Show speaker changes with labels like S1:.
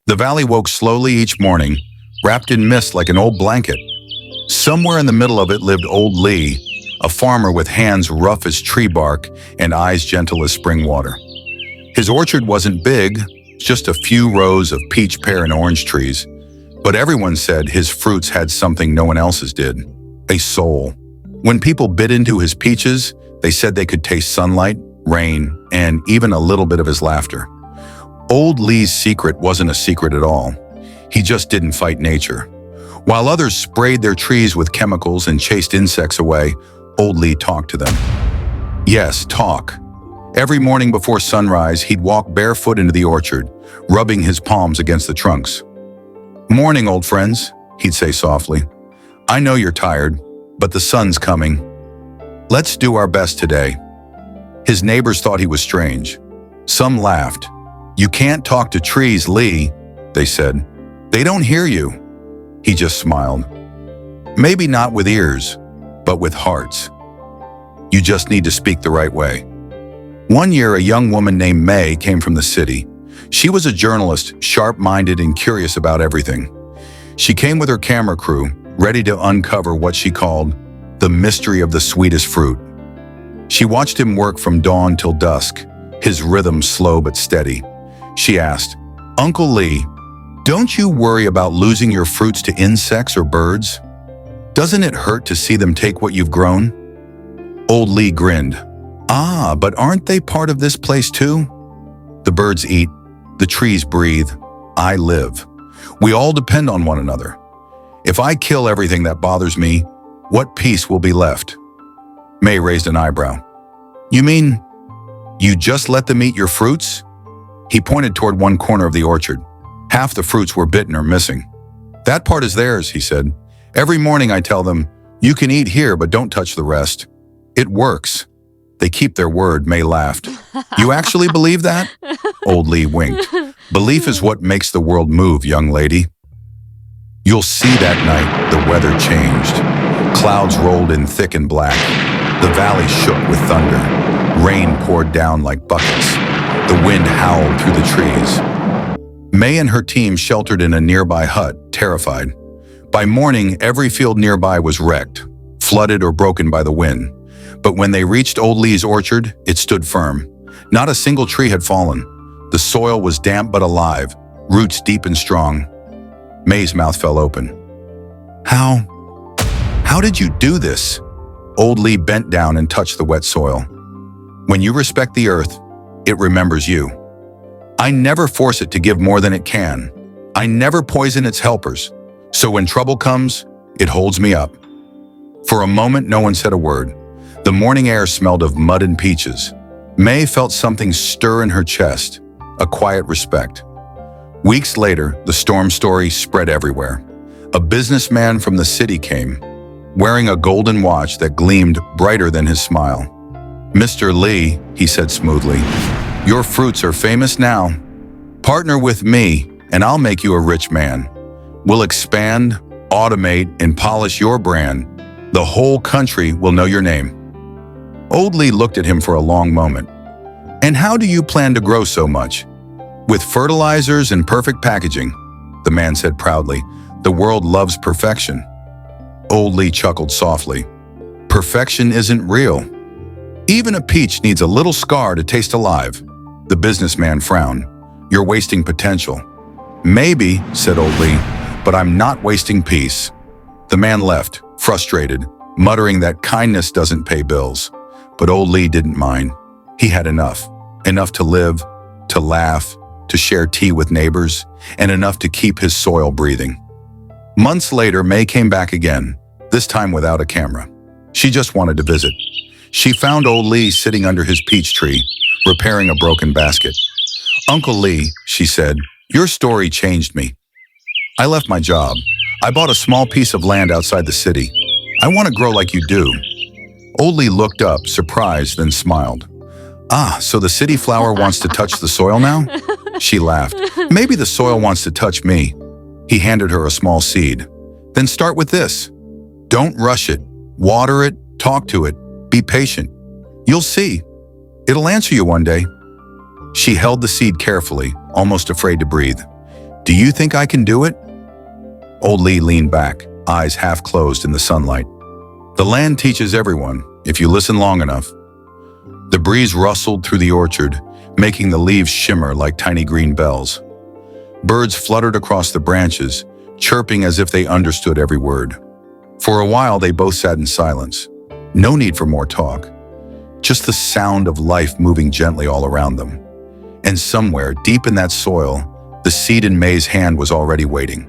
S1: The valley woke slowly each morning, wrapped in mist like an old blanket. Somewhere in the middle of it lived old Lee, a farmer with hands rough as tree bark and eyes gentle as spring water. His orchard wasn't big, just a few rows of peach, pear, and orange trees, but everyone said his fruits had something no one else's did, a soul. When people bit into his peaches, they said they could taste sunlight, rain, and even a little bit of his laughter. Old Lee's secret wasn't a secret at all. He just didn't fight nature. While others sprayed their trees with chemicals and chased insects away, Old Lee talked to them. Yes, talk. Every morning before sunrise, he'd walk barefoot into the orchard, rubbing his palms against the trunks. "Morning, old friends," he'd say softly. "I know you're tired, but the sun's coming. Let's do our best today." His neighbors thought he was strange. Some laughed. "You can't talk to trees, Lee," they said. "They don't hear you." He just smiled. "Maybe not with ears, but with hearts. You just need to speak the right way." One year, a young woman named May came from the city. She was a journalist, sharp-minded and curious about everything. She came with her camera crew, ready to uncover what she called the mystery of the sweetest fruit. She watched him work from dawn till dusk, his rhythm slow but steady. She asked, "Uncle Lee, don't you worry about losing your fruits to insects or birds? Doesn't it hurt to see them take what you've grown?" Old Lee grinned. "Ah, but aren't they part of this place too? The birds eat, the trees breathe, I live. We all depend on one another. If I kill everything that bothers me, what peace will be left?" May raised an eyebrow. "You mean you just let them eat your fruits?" He pointed toward one corner of the orchard. Half the fruits were bitten or missing. "That part is theirs," he said. "Every morning I tell them, you can eat here, but don't touch the rest. It works. They keep their word," May laughed. "You actually believe that?" Old Lee winked. "Belief is what makes the world move, young lady." You'll see that night the weather changed. Clouds rolled in thick and black. The valley shook with thunder. Rain poured down like buckets. The wind howled through the trees. May and her team sheltered in a nearby hut, terrified. By morning, every field nearby was wrecked, flooded or broken by the wind. But when they reached Old Lee's orchard, it stood firm. Not a single tree had fallen. The soil was damp but alive, roots deep and strong. May's mouth fell open. How did you do this?" Old Lee bent down and touched the wet soil. "When you respect the earth, it remembers you. I never force it to give more than it can. I never poison its helpers. So when trouble comes, it holds me up." For a moment, no one said a word. The morning air smelled of mud and peaches. May felt something stir in her chest, a quiet respect. Weeks later, the storm story spread everywhere. A businessman from the city came, wearing a golden watch that gleamed brighter than his smile. "Mr. Lee," he said smoothly, "your fruits are famous now. Partner with me, and I'll make you a rich man. We'll expand, automate, and polish your brand. The whole country will know your name." Old Lee looked at him for a long moment. "And how do you plan to grow so much?" "With fertilizers and perfect packaging," the man said proudly. "The world loves perfection." Old Lee chuckled softly. "Perfection isn't real. Even a peach needs a little scar to taste alive." The businessman frowned. "You're wasting potential." "Maybe," said Old Lee, "but I'm not wasting peace." The man left, frustrated, muttering that kindness doesn't pay bills. But Old Lee didn't mind. He had enough. Enough to live, to laugh, to share tea with neighbors, and enough to keep his soil breathing. Months later, May came back again, this time without a camera. She just wanted to visit. She found Old Lee sitting under his peach tree, repairing a broken basket. "Uncle Lee," she said, "your story changed me. I left my job. I bought a small piece of land outside the city. I want to grow like you do." Old Lee looked up, surprised, then smiled. "Ah, so the city flower wants to touch the soil now?" She laughed. "Maybe the soil wants to touch me." He handed her a small seed. "Then start with this. Don't rush it. Water it, talk to it, be patient. You'll see. It'll answer you one day." She held the seed carefully, almost afraid to breathe. Do you think I can do it? Old Lee leaned back, eyes half closed in the sunlight. The land teaches everyone, if you listen long enough. The breeze rustled through the orchard, making the leaves shimmer like tiny green bells. Birds fluttered across the branches, chirping as if they understood every word. For a while, they both sat in silence. No need for more talk. Just the sound of life moving gently all around them. And somewhere, deep in that soil, the seed in May's hand was already waiting.